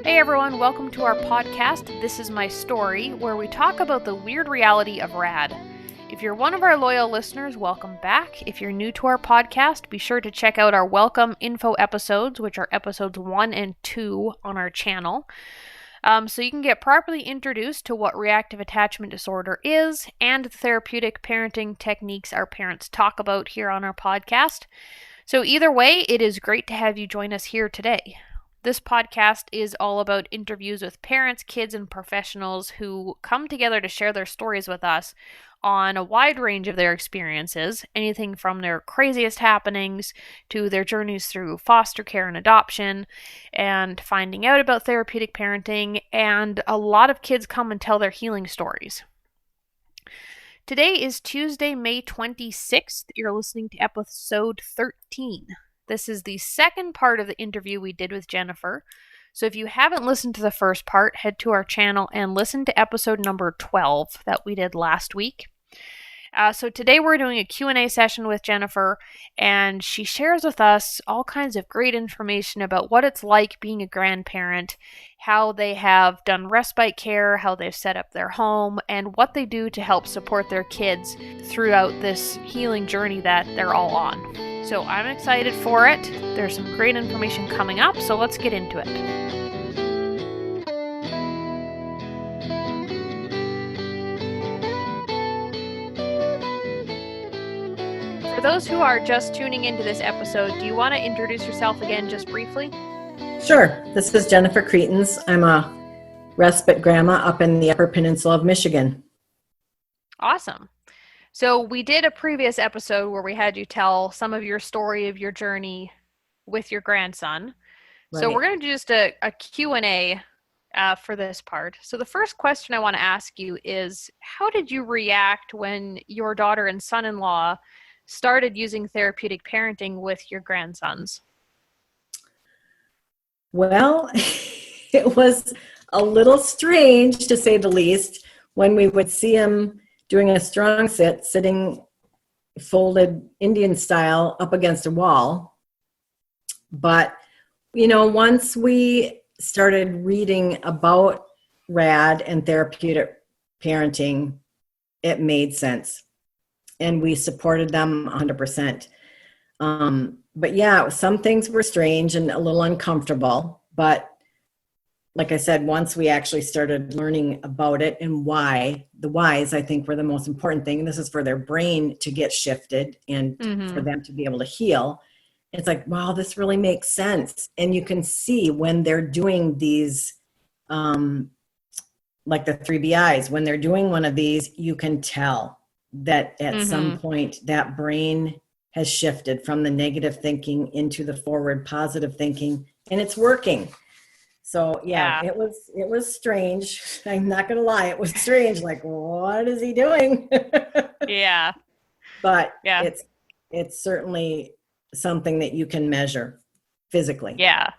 Hey everyone, welcome to our podcast, This Is My Story, where we talk about the weird reality of rad. If you're one of our loyal listeners, welcome back. If you're new to our podcast, be sure to check out our welcome info episodes, which are episodes 1 and 2 on our channel. So you can get properly introduced to what reactive attachment disorder is and the therapeutic parenting techniques our parents talk about here on our podcast. So either way, it is great to have you join us here today. This podcast is all about interviews with parents, kids, and professionals who come together to share their stories with us on a wide range of their experiences, anything from their craziest happenings to their journeys through foster care and adoption and finding out about therapeutic parenting, and a lot of kids come and tell their healing stories. Today is Tuesday, May 26th. You're listening to episode 13. This is the second part of the interview we did with Jennifer. So if you haven't listened to the first part, head to our channel and listen to episode number 12 that we did last week. So today we're doing a Q&A session with Jennifer, and she shares with us all kinds of great information about what it's like being a grandparent, how they have done respite care, how they've set up their home, and what they do to help support their kids throughout this healing journey that they're all on. So I'm excited for it. There's some great information coming up, so let's get into it. For those who are just tuning into this episode, do you want to introduce yourself again just briefly? Sure. This is Jennifer Cretens. I'm a respite grandma up in the Upper Peninsula of Michigan. Awesome. So we did a previous episode where we had you tell some of your story of your journey with your grandson. Right. So we're going to do just a Q&A for this part. So the first question I want to ask you is, how did you react when your daughter and son-in-law started using therapeutic parenting with your grandsons? Well, it was a little strange, to say the least, when we would see him doing a strong sit, sitting folded Indian style up against a wall. But, once we started reading about RAD and therapeutic parenting, it made sense. And we supported them 100%. But yeah, some things were strange and a little uncomfortable. But like I said, once we actually started learning about it and why, the whys, I think, were the most important thing. And this is for their brain to get shifted and for them to be able to heal. It's like, wow, this really makes sense. And you can see when they're doing these, like the 3BIs, when they're doing one of these, you can tell that at some point that brain has shifted from the negative thinking into the forward positive thinking, and it's working. So yeah. It was strange. I'm not going to lie. It was strange. Like, what is he doing? Yeah. But yeah, it's certainly something that you can measure physically. Yeah.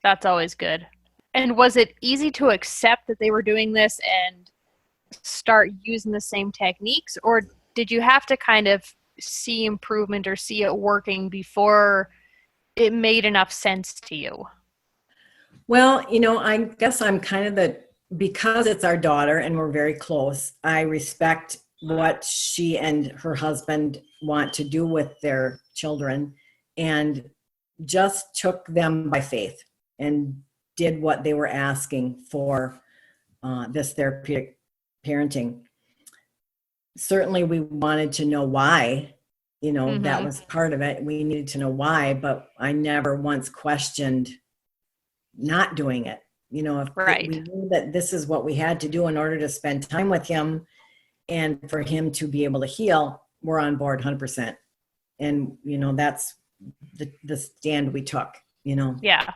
That's always good. And was it easy to accept that they were doing this and start using the same techniques, or did you have to kind of see improvement or see it working before it made enough sense to you? Well, I guess I'm kind of because it's our daughter and we're very close, I respect what she and her husband want to do with their children, and just took them by faith and did what they were asking for, this therapeutic parenting. Certainly we wanted to know why, that was part of it. We needed to know why, but I never once questioned not doing it. If we knew that this is what we had to do in order to spend time with him and for him to be able to heal, we're on board 100%. And, that's the stand we took, Yeah.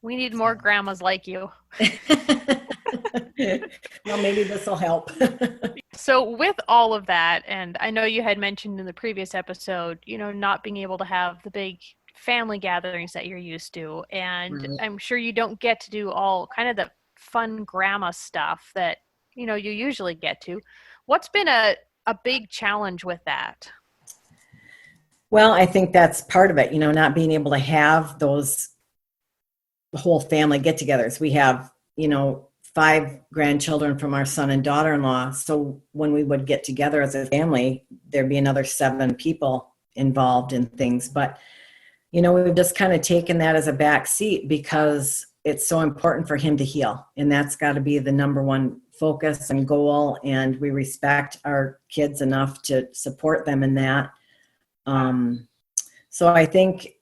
We need more grandmas like you. Well, maybe this will help. So with all of that, and I know you had mentioned in the previous episode, not being able to have the big family gatherings that you're used to. And I'm sure you don't get to do all kind of the fun grandma stuff that, you usually get to. What's been a big challenge with that? Well, I think that's part of it, not being able to have those whole family get-togethers. We have, 5 grandchildren from our son and daughter-in-law. So when we would get together as a family, there'd be another 7 people involved in things. But, we've just kind of taken that as a back seat because it's so important for him to heal. And that's got to be the number one focus and goal. And we respect our kids enough to support them in that. So I think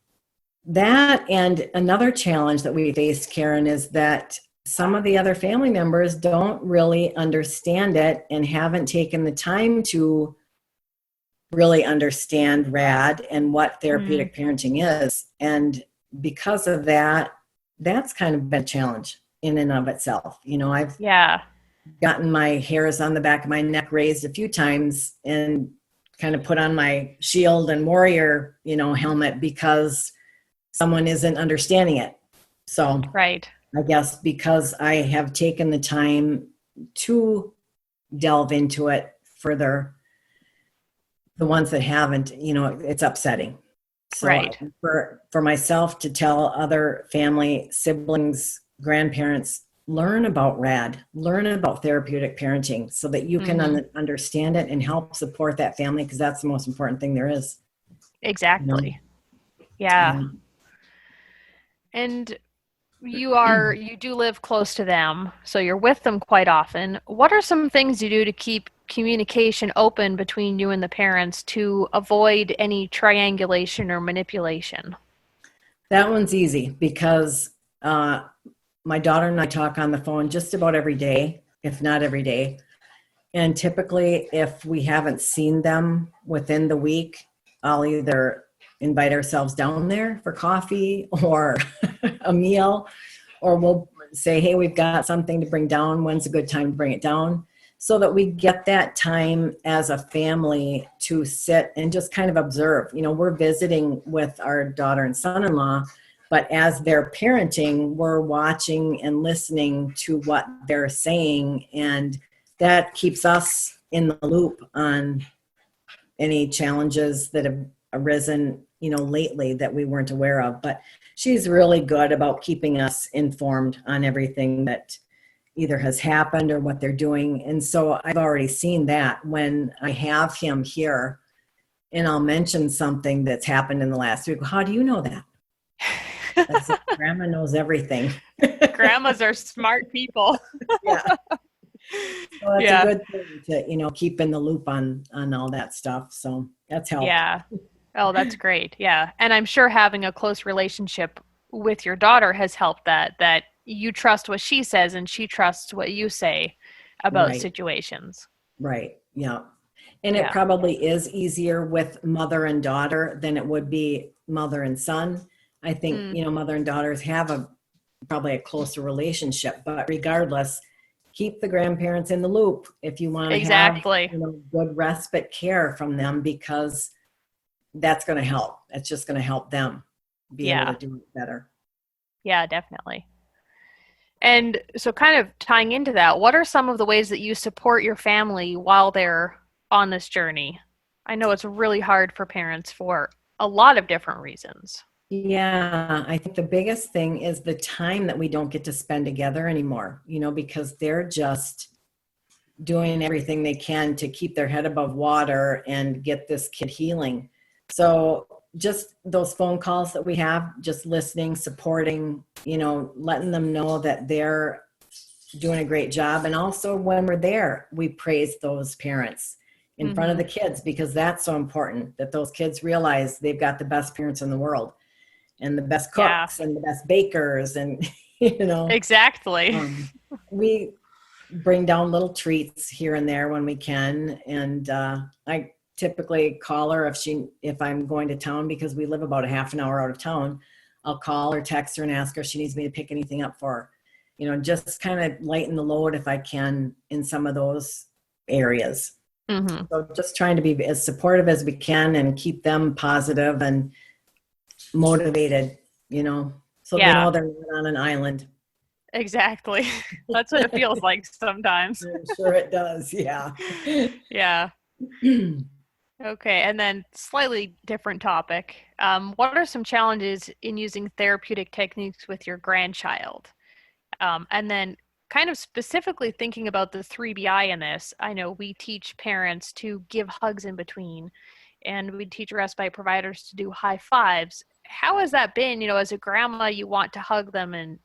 that, and another challenge that we face, Karen, is that some of the other family members don't really understand it and haven't taken the time to really understand RAD and what therapeutic parenting is. And because of that, that's kind of been a challenge in and of itself. I've gotten my hairs on the back of my neck raised a few times and kind of put on my shield and warrior, helmet because someone isn't understanding it. So right. I guess because I have taken the time to delve into it further, the ones that haven't, it's upsetting. So right. for myself to tell other family, siblings, grandparents, learn about RAD, learn about therapeutic parenting so that you can understand it and help support that family, because that's the most important thing there is. Exactly. Yeah. And you do live close to them, so you're with them quite often. What are some things you do to keep communication open between you and the parents to avoid any triangulation or manipulation? That one's easy because my daughter and I talk on the phone just about every day, if not every day. And typically, if we haven't seen them within the week, I'll either invite ourselves down there for coffee or a meal, or we'll say, hey, we've got something to bring down. When's a good time to bring it down? So that we get that time as a family to sit and just kind of observe. We're visiting with our daughter and son-in-law, but as they're parenting, we're watching and listening to what they're saying. And that keeps us in the loop on any challenges that have arisen, lately that we weren't aware of. But she's really good about keeping us informed on everything that either has happened or what they're doing. And so I've already seen that when I have him here and I'll mention something that's happened in the last week. How do you know that? I said, Grandma knows everything. Grandmas are smart people. Yeah. So that's a good thing to, keep in the loop on all that stuff. So that's helped. Yeah. Oh, that's great. Yeah. And I'm sure having a close relationship with your daughter has helped that you trust what she says and she trusts what you say about situations. Right. Yeah. And it probably is easier with mother and daughter than it would be mother and son. I think, mother and daughters have probably a closer relationship, but regardless, keep the grandparents in the loop if you want to have good respite care from them, because that's going to help. It's just going to help them be able to do it better. Yeah, definitely. And so kind of tying into that, what are some of the ways that you support your family while they're on this journey? I know it's really hard for parents for a lot of different reasons. Yeah, I think the biggest thing is the time that we don't get to spend together anymore, because they're just doing everything they can to keep their head above water and get this kid healing. So just those phone calls that we have, just listening, supporting, letting them know that they're doing a great job. And also when we're there, we praise those parents in front of the kids, because that's so important that those kids realize they've got the best parents in the world and the best cooks and the best bakers. And, Exactly. We bring down little treats here and there when we can. And I typically call her if I'm going to town, because we live about a half an hour out of town. I'll call or text her and ask her if she needs me to pick anything up for her. Just kind of lighten the load if I can in some of those areas. So just trying to be as supportive as we can and keep them positive and motivated, so they know they're not on an island. Exactly. That's what it feels like sometimes. I'm sure it does. Yeah. Yeah. Okay, and then slightly different topic. What are some challenges in using therapeutic techniques with your grandchild? And then kind of specifically thinking about the 3BI in this, I know we teach parents to give hugs in between, and we teach respite providers to do high fives. How has that been? As a grandma, you want to hug them and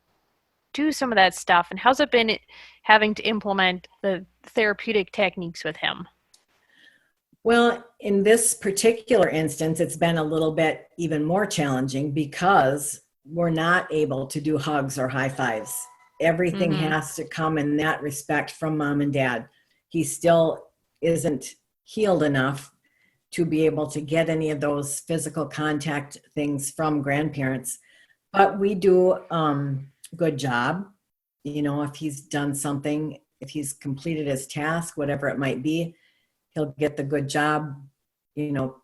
do some of that stuff. And how's it been having to implement the therapeutic techniques with him? Well, in this particular instance, it's been a little bit even more challenging because we're not able to do hugs or high fives. Everything Mm-hmm. has to come in that respect from mom and dad. He still isn't healed enough to be able to get any of those physical contact things from grandparents. But we do good job. If he's done something, if he's completed his task, whatever it might be, he'll get the good job, you know,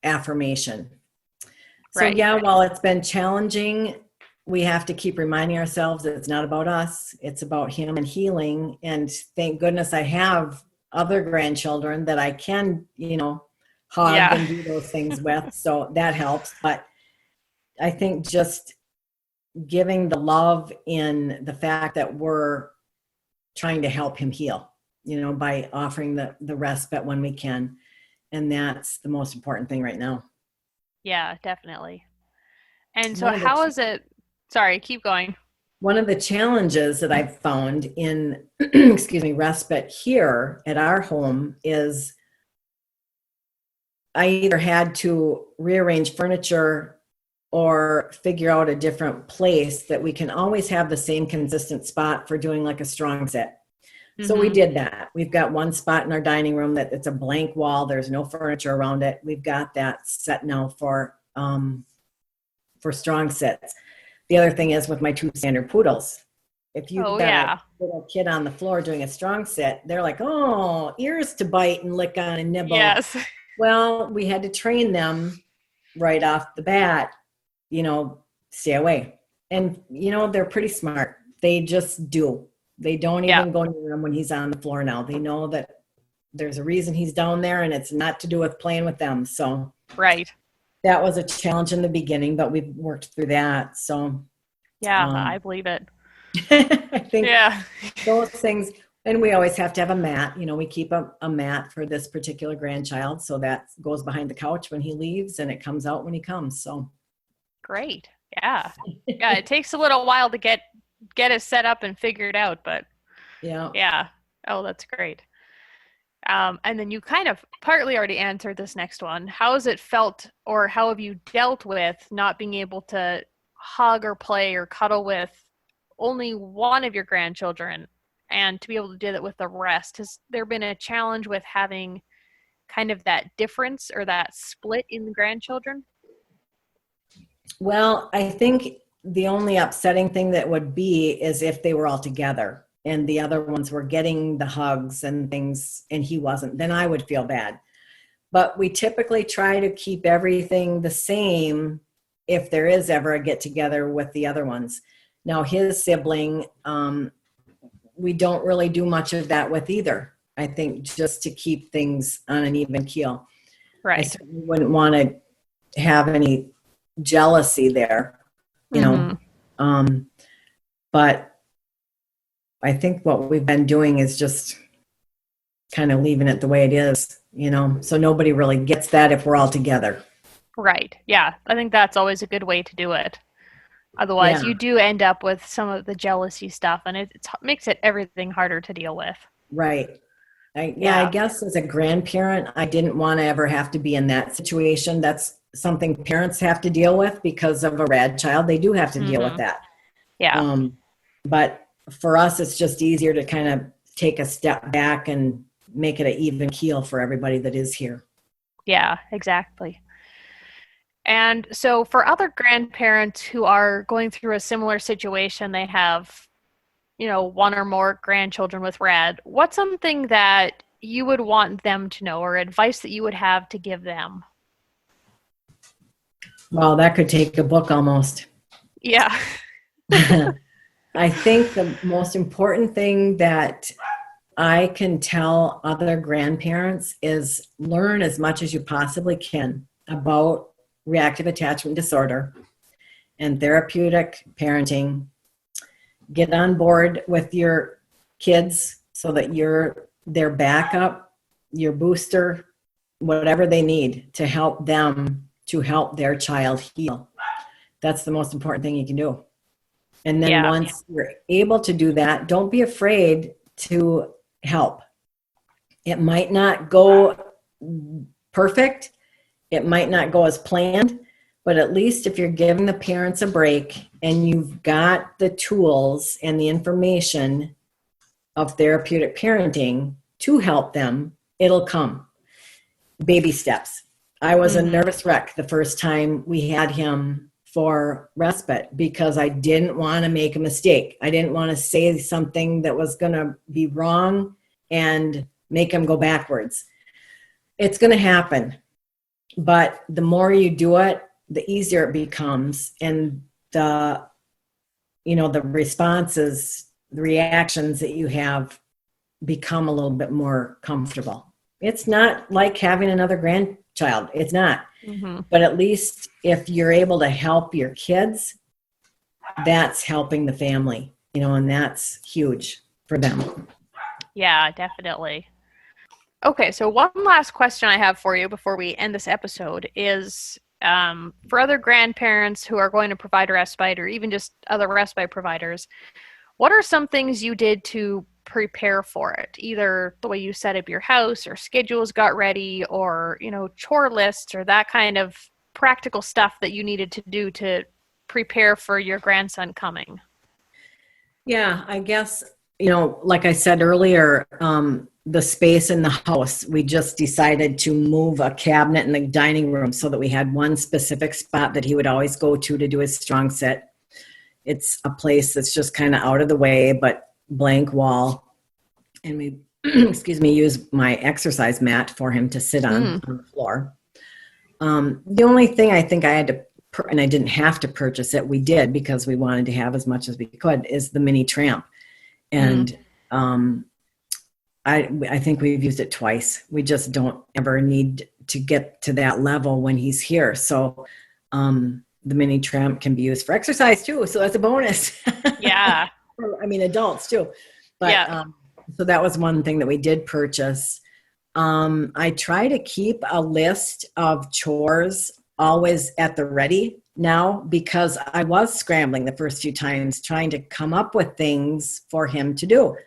affirmation. So Right, yeah, right. while it's been challenging, we have to keep reminding ourselves that it's not about us. It's about him and healing. And thank goodness I have other grandchildren that I can, hug Yeah. and do those things with. So that helps. But I think just giving the love in the fact that we're trying to help him heal, by offering the respite when we can. And that's the most important thing right now. Yeah, definitely. And so One of the how is it, sorry, keep going. one of the challenges that I've found in excuse me, respite here at our home is I either had to rearrange furniture or figure out a different place that we can always have the same consistent spot for doing like a strong sit. So we Mm-hmm. did that. We've got one spot in our dining room that it's a blank wall. There's no furniture around it. We've got that set now for strong sits. The other thing is with my two standard poodles. If you've Oh, got a yeah. little kid on the floor doing a strong sit, they're like, oh, ears to bite and lick on and nibble. Yes. Well, we had to train them right off the bat, stay away. And, they're pretty smart. They just do. They don't Yeah, even go near him when he's on the floor now. They know that there's a reason he's down there and it's not to do with playing with them. So right. that was a challenge in the beginning, but we've worked through that. So Yeah, I um, believe it. I think Yeah. those things, and we always have to have a mat. We keep a mat for this particular grandchild. So that goes behind the couch when he leaves and it comes out when he comes. So Great. Yeah. Yeah, it takes a little while to get it set up and figured out, but yeah. yeah. Oh, that's great. And then you kind of partly already answered this next one. How has it felt, or how have you dealt with not being able to hug or play or cuddle with only one of your grandchildren and to be able to do that with the rest? Has there been a challenge with having kind of that difference or that split in the grandchildren? Well, I think the only upsetting thing that would be is if they were all together and the other ones were getting the hugs and things and he wasn't, then I would feel bad. But we typically try to keep everything the same if there is ever a get together with the other ones. Now, his sibling, we don't really do much of that with either. I think just to keep things on an even keel. I Right. certainly wouldn't want to have any jealousy there, you know. Mm-hmm. Um, but I think what we've been doing is just kind of leaving it the way it is, so nobody really gets that if we're all together. Right. Yeah. I think that's always a good way to do it. Otherwise, Yeah, you do end up with some of the jealousy stuff, and it makes it everything harder to deal with. right. I Yeah. guess as a grandparent, I didn't want to ever have to be in that situation. That's something parents have to deal with because of a rad child. They do have to deal with Mm-hmm. that. Yeah. But for us, it's just easier to kind of take a step back and make it an even keel for everybody that is here. Yeah. Exactly. And so, for other grandparents who are going through a similar situation, they have, one or more grandchildren with RAD, what's something that you would want them to know or advice that you would have to give them? Well, that could take a book almost. Yeah. I think the most important thing that I can tell other grandparents is learn as much as you possibly can about reactive attachment disorder and therapeutic parenting. Get on board with your kids so that you're their backup, your booster, whatever they need to help them to help their child heal. That's the most important thing you can do. And then Yeah. once you're able to do that, don't be afraid to help. It might not go perfect. It might not go as planned, but at least if you're giving the parents a break and you've got the tools and the information of therapeutic parenting to help them, it'll come. Baby steps. I was a nervous wreck the first time we had him for respite because I didn't want to make a mistake. I didn't want to say something that was going to be wrong and make him go backwards. It's going to happen. But the more you do it, the easier it becomes. And the responses, the reactions that you have become a little bit more comfortable. It's not like having another grandchild. It's not. Mm-hmm. But at least if you're able to help your kids, that's helping the family, and that's huge for them. Yeah, definitely. Okay, so one last question I have for you before we end this episode is for other grandparents who are going to provide respite or even just other respite providers, what are some things you did to prepare for it? Either the way you set up your house or schedules got ready or, chore lists or that kind of practical stuff that you needed to do to prepare for your grandson coming? Yeah, I guess, like I said earlier, the space in the house, we just decided to move a cabinet in the dining room so that we had one specific spot that he would always go to do his strong sit. It's a place that's just kind of out of the way, but blank wall. And we, use my exercise mat for him to sit on the floor. The only thing I think I had to, and I didn't have to purchase it, we did because we wanted to have as much as we could, is the mini tramp. And I think we've used it twice. We just don't ever need to get to that level when he's here. So the mini tramp can be used for exercise too. So that's a bonus. Yeah. Adults too. But yeah. So that was one thing that we did purchase. I try to keep a list of chores always at the ready now because I was scrambling the first few times trying to come up with things for him to do.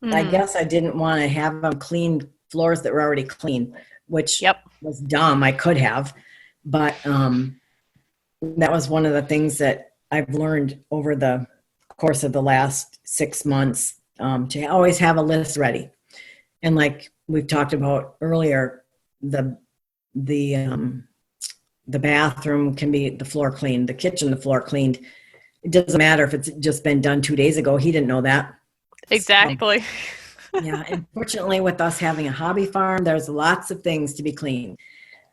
I guess I didn't want to have him clean floors that were already clean, which was dumb. I could have, but that was one of the things that I've learned over the course of the last 6 months, to always have a list ready. And like we've talked about earlier, the bathroom can be the floor cleaned, the kitchen, the floor cleaned. It doesn't matter if it's just been done 2 days ago. He didn't know that. Exactly. Yeah. And fortunately with us having a hobby farm, there's lots of things to be cleaned.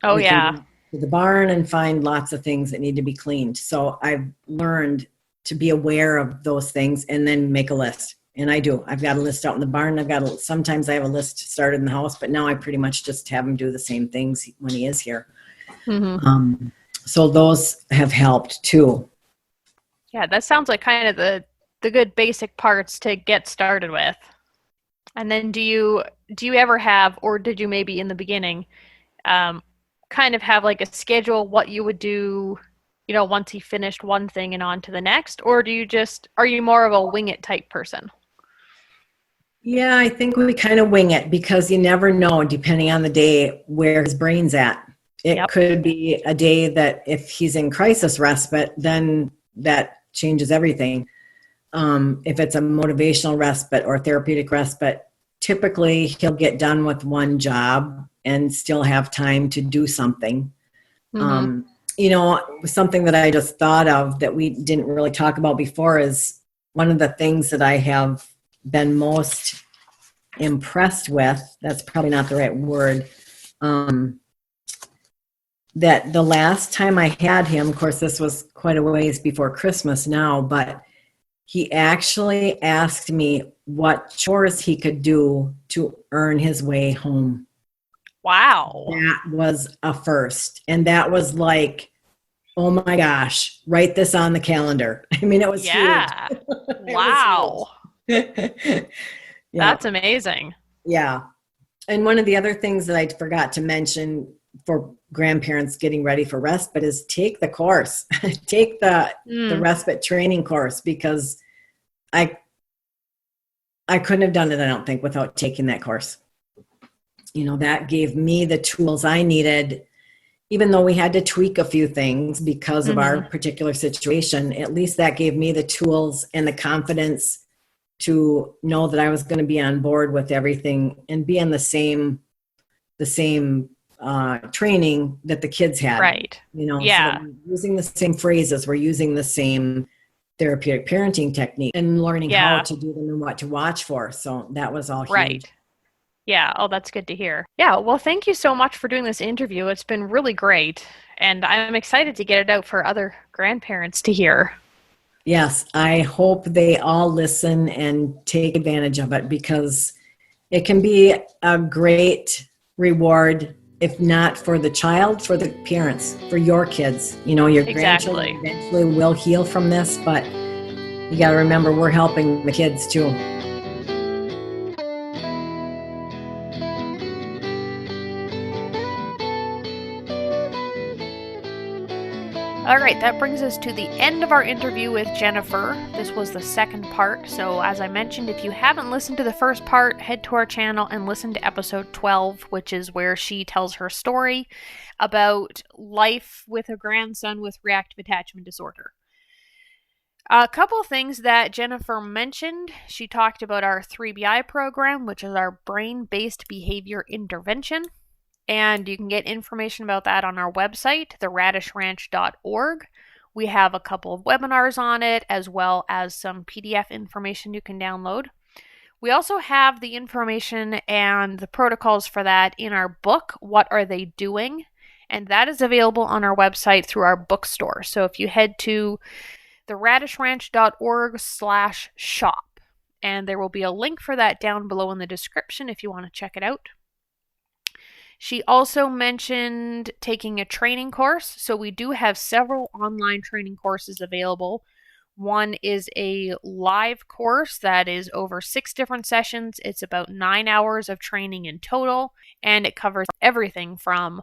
Oh, we yeah. can go to the barn and find lots of things that need to be cleaned. So I've learned to be aware of those things and then make a list. And I do. I've got a list out in the barn. Sometimes I have a list started in the house, but now I pretty much just have him do the same things when he is here. So those have helped too. Yeah, that sounds like kind of the good basic parts to get started with. And then do you ever have, or did you maybe in the beginning, kind of have like a schedule what you would do, once he finished one thing and on to the next? Or are you more of a wing it type person? Yeah, I think we kind of wing it because you never know, depending on the day, where his brain's at. It could be a day that if he's in crisis respite, then that changes everything. If it's a motivational respite or therapeutic respite, typically he'll get done with one job and still have time to do something. Something that I just thought of that we didn't really talk about before is one of the things that I have been most impressed with, that's probably not the right word, that the last time I had him, of course, this was quite a ways before Christmas now, but he actually asked me what chores he could do to earn his way home. Wow. That was a first. And that was like, oh my gosh, write this on the calendar. I mean, it was huge. Wow. Yeah. That's amazing. Yeah. And one of the other things that I forgot to mention for grandparents getting ready for respite is take the course, take the respite training course, because I couldn't have done it, I don't think, without taking that course. You know, that gave me the tools I needed, even though we had to tweak a few things because of our particular situation. At least that gave me the tools and the confidence to know that I was going to be on board with everything and be in the same training that the kids had. Right. You know, yeah. So we're using the same phrases, we're using the same therapeutic parenting technique and learning how to do them and what to watch for. So that was all huge. Right. Yeah. Oh, that's good to hear. Yeah. Well, thank you so much for doing this interview. It's been really great. And I'm excited to get it out for other grandparents to hear. Yes, I hope they all listen and take advantage of it, because it can be a great reward, if not for the child, for the parents, for your kids. You know, your grandchildren eventually will heal from this, but you got to remember, we're helping the kids too. All right, that brings us to the end of our interview with Jennifer. This was the second part. So as I mentioned, if you haven't listened to the first part, head to our channel and listen to episode 12, which is where she tells her story about life with a grandson with reactive attachment disorder. A couple things that Jennifer mentioned. She talked about our 3BI program, which is our brain-based behavior intervention. And you can get information about that on our website, theradishranch.org. We have a couple of webinars on it, as well as some PDF information you can download. We also have the information and the protocols for that in our book, What Are They Doing? And that is available on our website through our bookstore. So if you head to theradishranch.org/shop, and there will be a link for that down below in the description if you want to check it out. She also mentioned taking a training course. So we do have several online training courses available. One is a live course that is over 6 different sessions. It's about 9 hours of training in total, and it covers everything from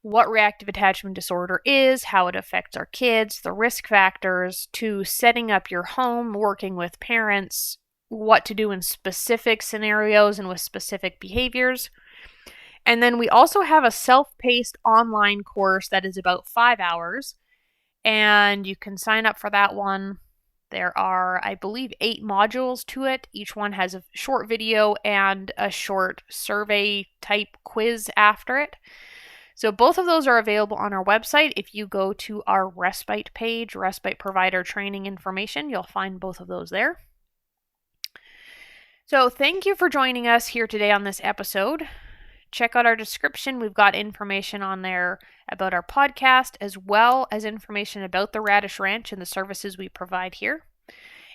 what reactive attachment disorder is, how it affects our kids, the risk factors, to setting up your home, working with parents, what to do in specific scenarios and with specific behaviors. And then we also have a self-paced online course that is about 5 hours, and you can sign up for that one. There are, I believe, 8 modules to it. Each one has a short video and a short survey type quiz after it. So both of those are available on our website. If you go to our respite page, respite provider training information, you'll find both of those there. So thank you for joining us here today on this episode. Check out our description. We've got information on there about our podcast, as well as information about the RADish Ranch and the services we provide here.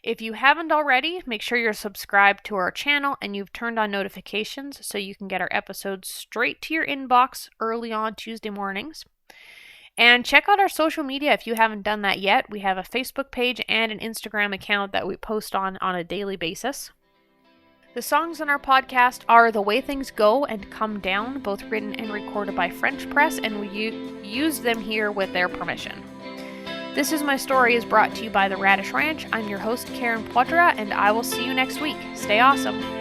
If you haven't already, make sure you're subscribed to our channel and you've turned on notifications so you can get our episodes straight to your inbox early on Tuesday mornings. And check out our social media if you haven't done that yet. We have a Facebook page and an Instagram account that we post on a daily basis. The songs on our podcast are The Way Things Go and Come Down, both written and recorded by French Press, and we use them here with their permission. This Is My Story is brought to you by the RADish Ranch. I'm your host, Karen Poitras, and I will see you next week. Stay awesome.